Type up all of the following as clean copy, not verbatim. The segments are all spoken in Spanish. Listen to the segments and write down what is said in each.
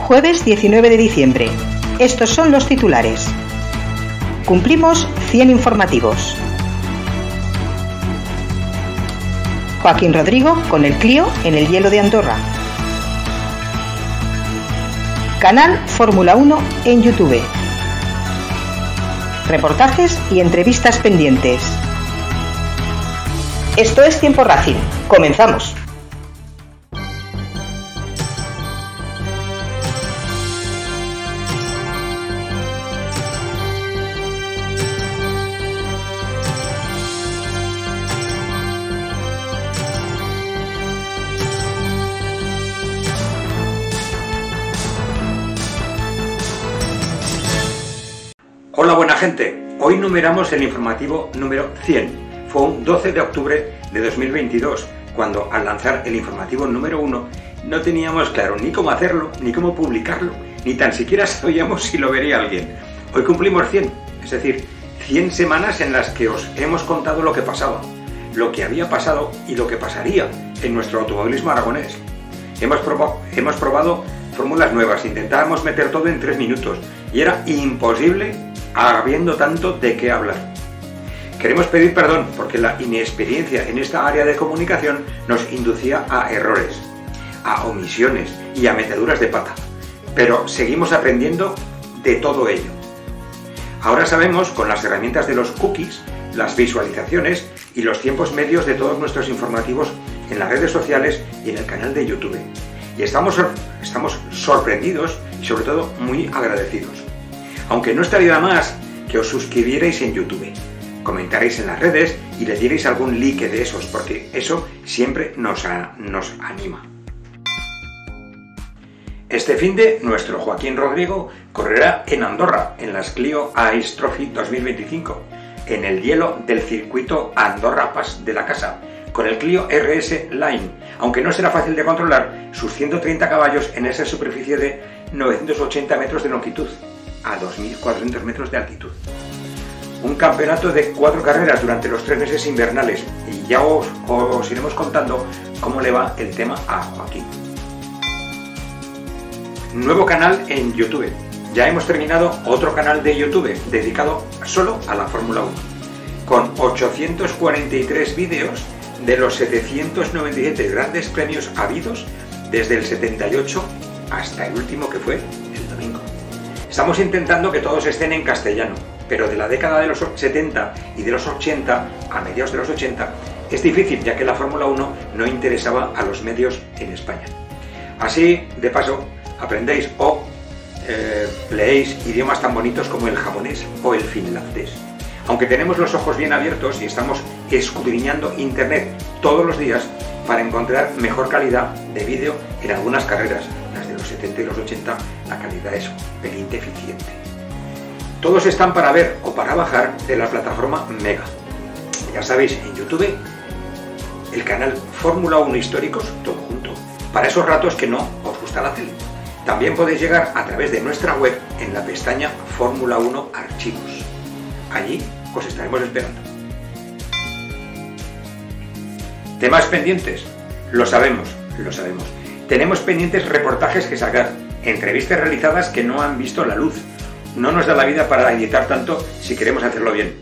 Jueves 19 de diciembre. Estos son los titulares. Cumplimos 100 informativos. Joaquín Rodrigo con el Clio en el hielo de Andorra. Canal Fórmula 1 en YouTube. Reportajes y entrevistas pendientes. Esto es Tiempo Racing. Comenzamos. Hola buena gente, hoy numeramos el informativo número 100. Fue un 12 de octubre de 2022, cuando al lanzar el informativo número 1 no teníamos claro ni cómo hacerlo, ni cómo publicarlo, ni tan siquiera sabíamos si lo vería alguien. Hoy cumplimos 100, es decir, 100 semanas en las que os hemos contado lo que pasaba, lo que había pasado y lo que pasaría en nuestro automovilismo aragonés. Hemos probado fórmulas nuevas, intentábamos meter todo en 3 minutos y era imposible habiendo tanto de qué hablar. Queremos pedir perdón porque la inexperiencia en esta área de comunicación nos inducía a errores, a omisiones y a meteduras de pata, pero seguimos aprendiendo de todo ello. Ahora sabemos, con las herramientas de los cookies, las visualizaciones y los tiempos medios de todos nuestros informativos en las redes sociales y en el canal de YouTube. Y estamos sorprendidos y sobre todo muy agradecidos. Aunque no estaría más que os suscribierais en YouTube, comentaréis en las redes y le dierais algún like de esos, porque eso siempre nos anima. Este finde, nuestro Joaquín Rodrigo correrá en Andorra, en las Clio Ice Trophy 2025, en el hielo del circuito Andorra Pass de la casa, con el Clio RS Line, aunque no será fácil de controlar sus 130 caballos en esa superficie de 980 metros de longitud, a 2.400 metros de altitud. Un campeonato de 4 carreras durante los 3 meses invernales, y ya os iremos contando cómo le va el tema a Joaquín. Nuevo canal en YouTube. Ya hemos terminado otro canal de YouTube dedicado solo a la Fórmula 1, con 843 vídeos de los 797 grandes premios habidos desde el 78 hasta el último, que fue el domingo. Estamos intentando que todos estén en castellano, pero de la década de los 70 y de los 80 a mediados de los 80 es difícil, ya que la Fórmula 1 no interesaba a los medios en España. Así, de paso, aprendéis o leéis idiomas tan bonitos como el japonés o el finlandés. Aunque tenemos los ojos bien abiertos y estamos escudriñando internet todos los días para encontrar mejor calidad de vídeo en algunas carreras, las de los 70 y los 80, la calidad es pelín deficiente. Todos están para ver o para bajar de la plataforma Mega. Ya sabéis, en YouTube, el canal Fórmula 1 Históricos, todo junto, para esos ratos que no os gusta la tele. También podéis llegar a través de nuestra web en la pestaña Fórmula 1 Archivos. Allí os estaremos esperando. ¿Temas pendientes? Lo sabemos. Tenemos pendientes reportajes que sacar, entrevistas realizadas que no han visto la luz. No nos da la vida para editar tanto si queremos hacerlo bien.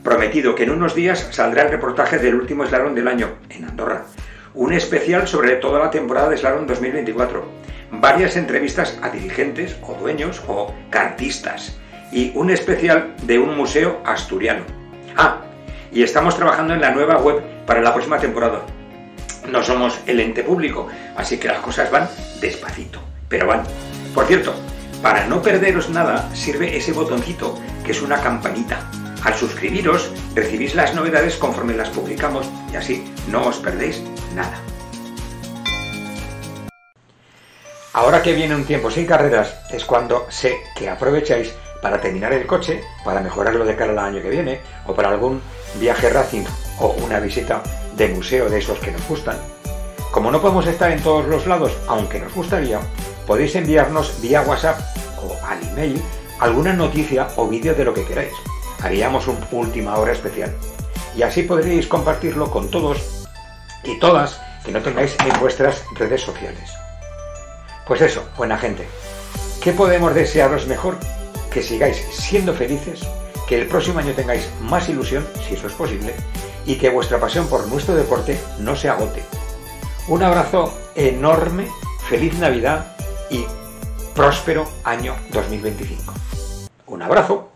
Prometido que en unos días saldrá el reportaje del último slalom del año, en Andorra. Un especial sobre toda la temporada de slalom 2024. Varias entrevistas a dirigentes o dueños o kartistas. Y un especial de un museo asturiano. Y estamos trabajando en la nueva web para la próxima temporada. No somos el ente público, así que las cosas van despacito, pero van. Por cierto, para no perderos nada, sirve ese botoncito que es una campanita. Al suscribiros, recibís las novedades conforme las publicamos y así no os perdéis nada. Ahora que viene un tiempo sin carreras, es cuando sé que aprovecháis para terminar el coche, para mejorarlo de cara al año que viene, o para algún viaje racing o una visita de museo de esos que nos gustan. Como no podemos estar en todos los lados, aunque nos gustaría, podéis enviarnos vía WhatsApp o al email alguna noticia o vídeo de lo que queráis. Haríamos un última hora especial. Y así podréis compartirlo con todos y todas que no tengáis en vuestras redes sociales. Pues eso, buena gente. ¿Qué podemos desearos mejor? Que sigáis siendo felices, que el próximo año tengáis más ilusión, si eso es posible, y que vuestra pasión por nuestro deporte no se agote. Un abrazo enorme, feliz Navidad y próspero año 2025. Un abrazo.